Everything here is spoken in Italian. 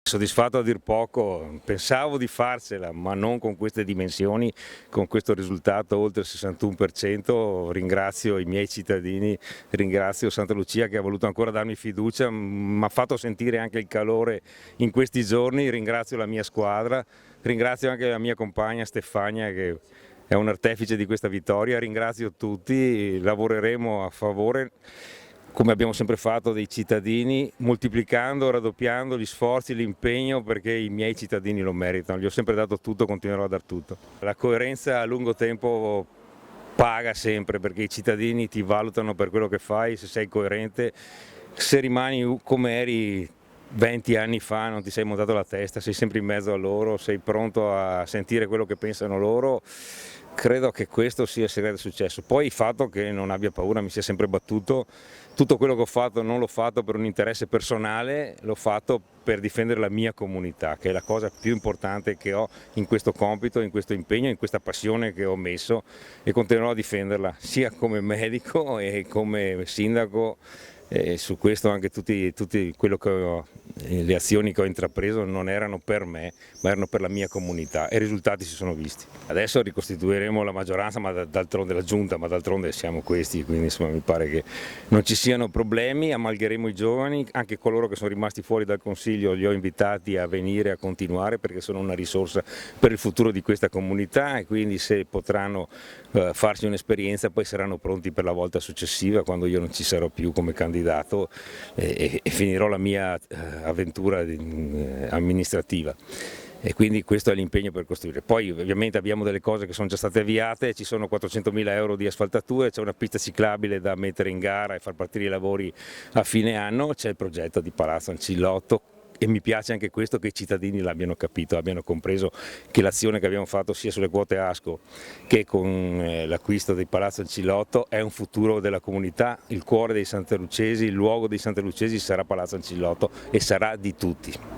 Soddisfatto a dir poco, pensavo di farcela, ma non con queste dimensioni, con questo risultato oltre il 61%. Ringrazio i miei cittadini, ringrazio Santa Lucia che ha voluto ancora darmi fiducia, mi ha fatto sentire anche il calore in questi giorni, ringrazio la mia squadra, ringrazio anche la mia compagna Stefania che è un artefice di questa vittoria, ringrazio tutti, lavoreremo a favore, come abbiamo sempre fatto, dei cittadini, moltiplicando, raddoppiando gli sforzi, l'impegno, perché i miei cittadini lo meritano. Gli ho sempre dato tutto, continuerò a dar tutto. La coerenza a lungo tempo paga sempre, perché i cittadini ti valutano per quello che fai, se sei coerente, se rimani come eri 20 anni fa, non ti sei montato la testa, sei sempre in mezzo a loro, sei pronto a sentire quello che pensano loro. Credo che questo sia il segreto del successo. Poi il fatto che non abbia paura, mi sia sempre battuto, tutto quello che ho fatto non l'ho fatto per un interesse personale, l'ho fatto per difendere la mia comunità, che è la cosa più importante che ho in questo compito, in questo impegno, in questa passione che ho messo, e continuerò a difenderla sia come medico e come sindaco. E su questo anche le azioni che ho intrapreso non erano per me, ma erano per la mia comunità, e i risultati si sono visti. Adesso ricostituiremo la maggioranza, ma d'altronde la giunta, ma d'altronde siamo questi, quindi insomma mi pare che non ci siano problemi. Amalgheremo i giovani, anche coloro che sono rimasti fuori dal Consiglio li ho invitati a venire a continuare, perché sono una risorsa per il futuro di questa comunità, e quindi se potranno farsi un'esperienza poi saranno pronti per la volta successiva, quando io non ci sarò più come candidato e finirò la mia avventura amministrativa. E quindi questo è l'impegno per costruire. Poi ovviamente abbiamo delle cose che sono già state avviate, ci sono 400.000 euro di asfaltature, c'è una pista ciclabile da mettere in gara e far partire i lavori a fine anno, c'è il progetto di Palazzo Ancillotto. E mi piace anche questo, che i cittadini l'abbiano capito, abbiano compreso che l'azione che abbiamo fatto sia sulle quote ASCO che con l'acquisto del Palazzo Ancillotto è un futuro della comunità. Il cuore dei santalucesi, il luogo dei santalucesi sarà Palazzo Ancillotto e sarà di tutti.